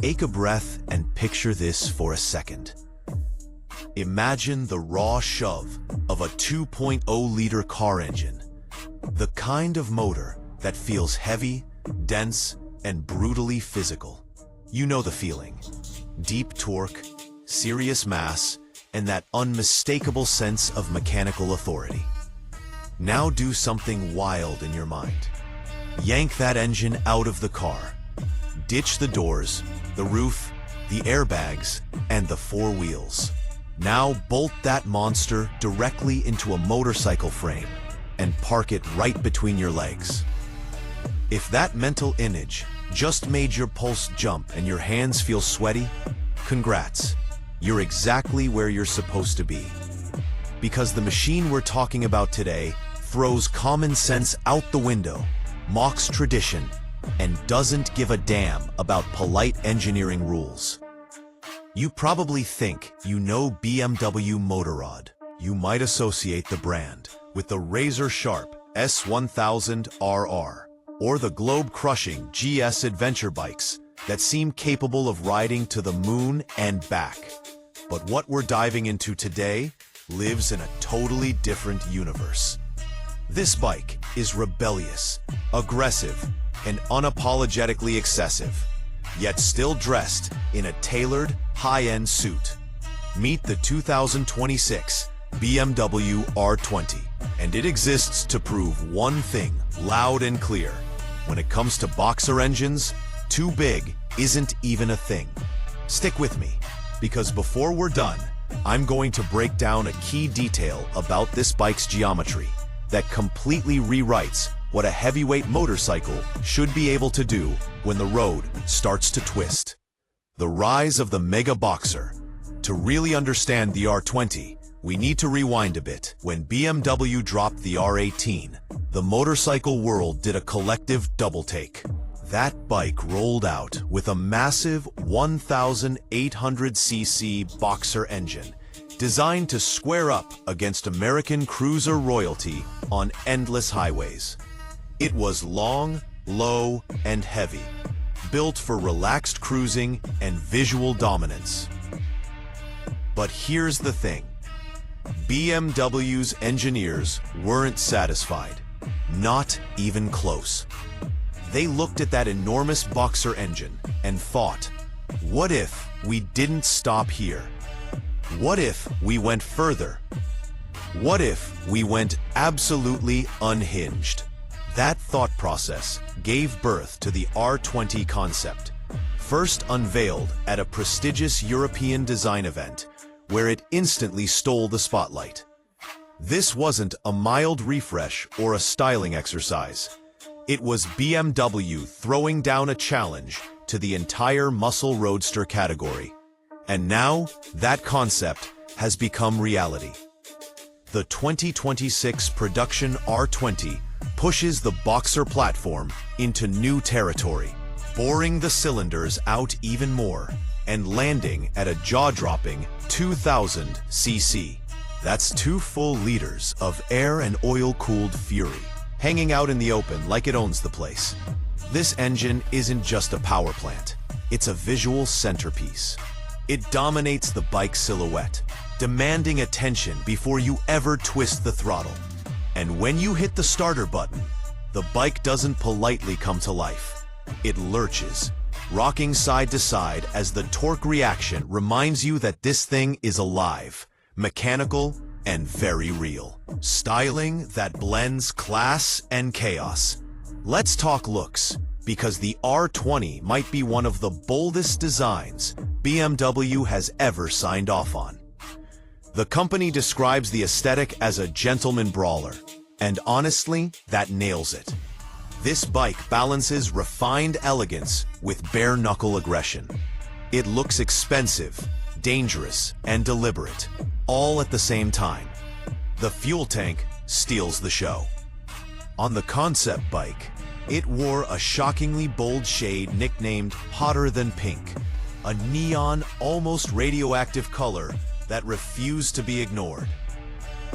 Take a breath and picture this for a second. Imagine the raw shove of a 2.0-liter car engine. The kind of motor that feels heavy, dense, and brutally physical. You know the feeling. Deep torque, serious mass, and that unmistakable sense of mechanical authority. Now do something wild in your mind. Yank that engine out of the car. Ditch the doors, the roof, the airbags, and the four wheels. Now bolt that monster directly into a motorcycle frame and park it right between your legs. If that mental image just made your pulse jump and your hands feel sweaty, congrats. You're exactly where you're supposed to be. Because the machine we're talking about today throws common sense out the window, mocks tradition, and doesn't give a damn about polite engineering rules. You probably think you know BMW Motorrad. You might associate the brand with the razor-sharp S1000RR or the globe-crushing GS adventure bikes that seem capable of riding to the moon and back. But what we're diving into today lives in a totally different universe. This bike is rebellious, aggressive, and unapologetically excessive, yet still dressed in a tailored, high-end suit. Meet the 2026 BMW R20, and it exists to prove one thing loud and clear. When it comes to boxer engines, too big isn't even a thing. Stick with me, because before we're done, I'm going to break down a key detail about this bike's geometry that completely rewrites what a heavyweight motorcycle should be able to do when the road starts to twist. The rise of the mega boxer. To really understand the R20, we need to rewind a bit. When BMW dropped the R18, the motorcycle world did a collective double-take. That bike rolled out with a massive 1,800cc boxer engine, designed to square up against American cruiser royalty on endless highways. It was long, low, and heavy, built for relaxed cruising and visual dominance. But here's the thing. BMW's engineers weren't satisfied. Not even close. They looked at that enormous boxer engine and thought, what if we didn't stop here? What if we went further? What if we went absolutely unhinged? That thought process gave birth to the R20 concept, first unveiled at a prestigious European design event, where it instantly stole the spotlight. This wasn't a mild refresh or a styling exercise. It was BMW throwing down a challenge to the entire muscle roadster category. And now, that concept has become reality. The 2026 production R20 pushes the boxer platform into new territory, boring the cylinders out even more and landing at a jaw-dropping 2,000 cc. That's 2 full liters of air and oil-cooled fury, hanging out in the open like it owns the place. This engine isn't just a power plant, it's a visual centerpiece. It dominates the bike silhouette, demanding attention before you ever twist the throttle. And when you hit the starter button, the bike doesn't politely come to life. It lurches, rocking side to side as the torque reaction reminds you that this thing is alive, mechanical, and very real. Styling that blends class and chaos. Let's talk looks, because the R20 might be one of the boldest designs BMW has ever signed off on. The company describes the aesthetic as a gentleman brawler, and honestly, that nails it. This bike balances refined elegance with bare-knuckle aggression. It looks expensive, dangerous, and deliberate, all at the same time. The fuel tank steals the show. On the concept bike, it wore a shockingly bold shade nicknamed Hotter Than Pink, a neon, almost radioactive color that refused to be ignored.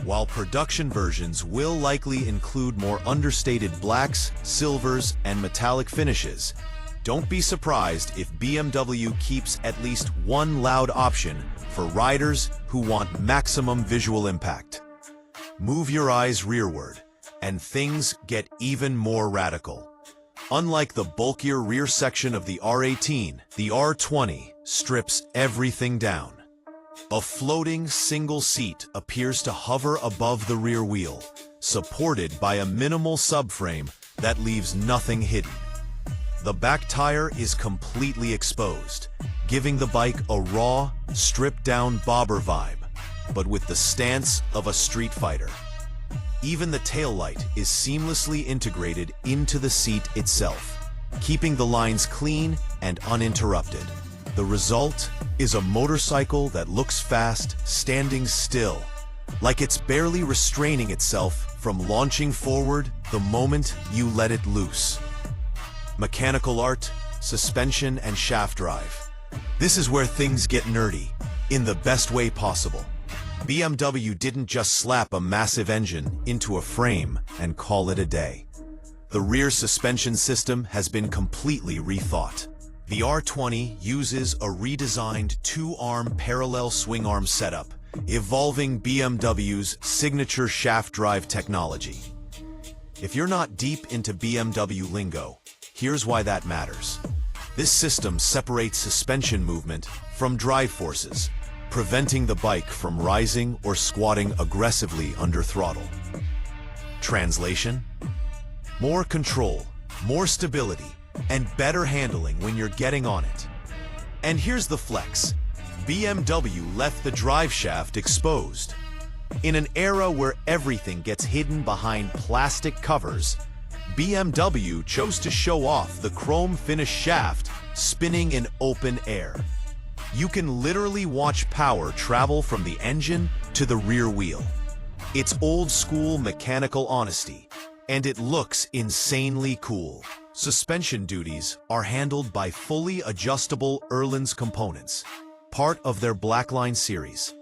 While production versions will likely include more understated blacks, silvers, and metallic finishes, Don't be surprised if BMW keeps at least one loud option for riders who want maximum visual impact. Move your eyes rearward, and things get even more radical. Unlike the bulkier rear section of the R18, the R20 strips everything down. A floating single seat appears to hover above the rear wheel, supported by a minimal subframe that leaves nothing hidden. The back tire is completely exposed, giving the bike a raw, stripped-down bobber vibe, but with the stance of a street fighter. Even the taillight is seamlessly integrated into the seat itself, keeping the lines clean and uninterrupted. The result is a motorcycle that looks fast, standing still, like it's barely restraining itself from launching forward the moment you let it loose. Mechanical art, suspension, and shaft drive. This is where things get nerdy, in the best way possible. BMW didn't just slap a massive engine into a frame and call it a day. The rear suspension system has been completely rethought. The R20 uses a redesigned two-arm parallel swing arm setup, evolving BMW's signature shaft drive technology. If you're not deep into BMW lingo, here's why that matters. This system separates suspension movement from drive forces, preventing the bike from rising or squatting aggressively under throttle. Translation? More control, more stability, and better handling when you're getting on it. And here's the flex. BMW left the drive shaft exposed. In an era where everything gets hidden behind plastic covers, BMW chose to show off the chrome-finished shaft spinning in open air. You can literally watch power travel from the engine to the rear wheel. It's old-school mechanical honesty, and it looks insanely cool. Suspension duties are handled by fully adjustable Erlens components, part of their Blackline series.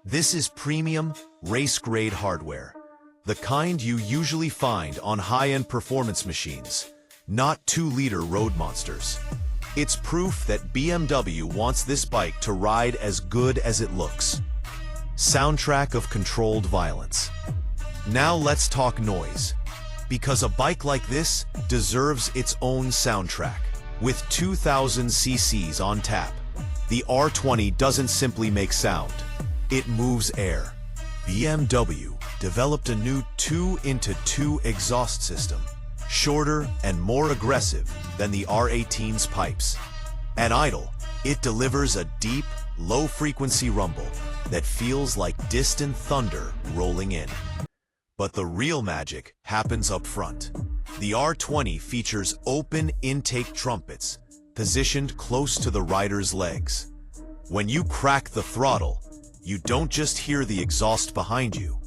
This is premium, race-grade hardware, the kind you usually find on high-end performance machines, not 2-liter road monsters. It's proof that BMW wants this bike to ride as good as it looks. Soundtrack of controlled violence. Now let's talk noise, because a bike like this deserves its own soundtrack. With 2,000 cc's on tap, the R20 doesn't simply make sound, it moves air. BMW developed a new 2x2 exhaust system, shorter and more aggressive than the R18's pipes. At idle, it delivers a deep, low-frequency rumble that feels like distant thunder rolling in. But the real magic happens up front. The R20 features open intake trumpets, positioned close to the rider's legs. When you crack the throttle, you don't just hear the exhaust behind you.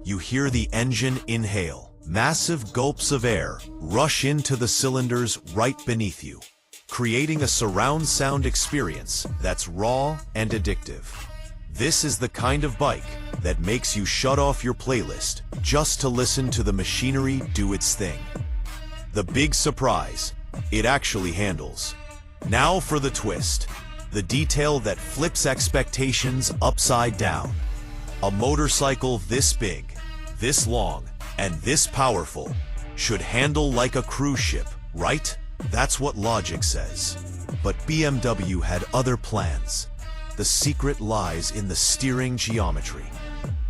You hear the engine inhale. Massive gulps of air rush into the cylinders right beneath you, creating a surround sound experience that's raw and addictive. This is the kind of bike that makes you shut off your playlist just to listen to the machinery do its thing. The big surprise, it actually handles. Now for the twist, the detail that flips expectations upside down. A motorcycle this big, this long, and this powerful should handle like a cruise ship, right? That's what logic says. But BMW had other plans. The secret lies in the steering geometry.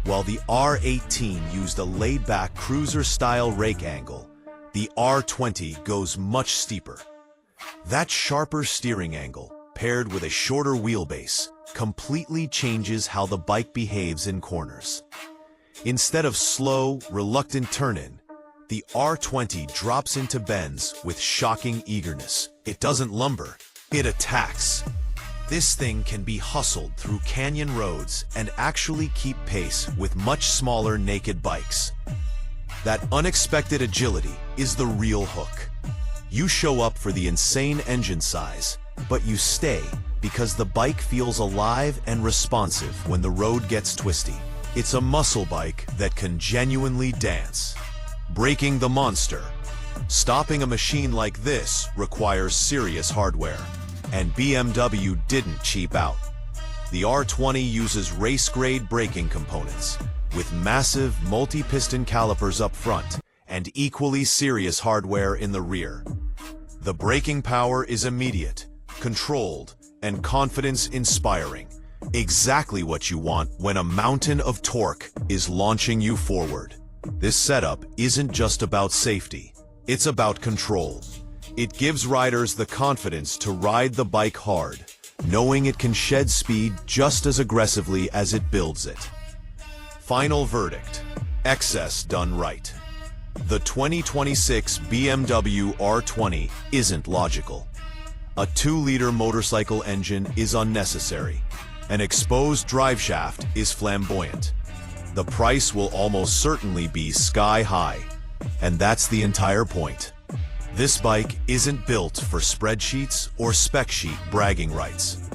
While the R18 used a laid-back cruiser-style rake angle, the R20 goes much steeper. That sharper steering angle, paired with a shorter wheelbase, completely changes how the bike behaves in corners. Instead of slow, reluctant turn-in, the R20 drops into bends with shocking eagerness. It doesn't lumber, it attacks. This thing can be hustled through canyon roads and actually keep pace with much smaller naked bikes. That unexpected agility is the real hook. You show up for the insane engine size, but you stay because the bike feels alive and responsive when the road gets twisty. It's a muscle bike that can genuinely dance. Breaking the monster. Stopping a machine like this requires serious hardware, and BMW didn't cheap out. The R20 uses race-grade braking components, with massive multi-piston calipers up front and equally serious hardware in the rear. The braking power is immediate, controlled, and confidence-inspiring. Exactly what you want when a mountain of torque is launching you forward. This setup isn't just about safety, it's about control. It gives riders the confidence to ride the bike hard, knowing it can shed speed just as aggressively as it builds it. Final verdict: excess done right. The 2026 BMW R20 isn't logical. A 2-liter motorcycle engine is unnecessary. An exposed driveshaft is flamboyant. The price will almost certainly be sky high, and that's the entire point. This bike isn't built for spreadsheets or spec sheet bragging rights.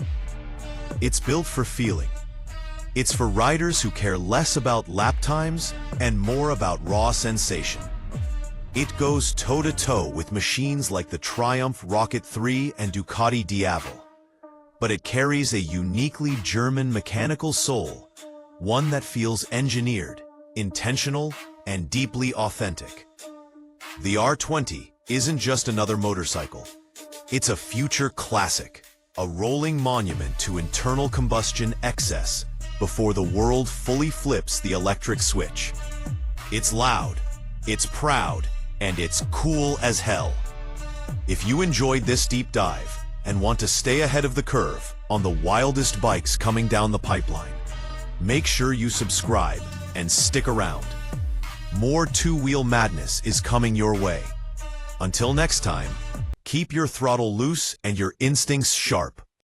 It's built for feeling. It's for riders who care less about lap times and more about raw sensation. It goes toe-to-toe with machines like the Triumph Rocket 3 and Ducati Diavel. But it carries a uniquely German mechanical soul, one that feels engineered, intentional, and deeply authentic. The R20 isn't just another motorcycle. It's a future classic, a rolling monument to internal combustion excess before the world fully flips the electric switch. It's loud, it's proud, and it's cool as hell. If you enjoyed this deep dive and want to stay ahead of the curve on the wildest bikes coming down the pipeline, make sure you subscribe and stick around. More two-wheel madness is coming your way. Until next time, keep your throttle loose and your instincts sharp.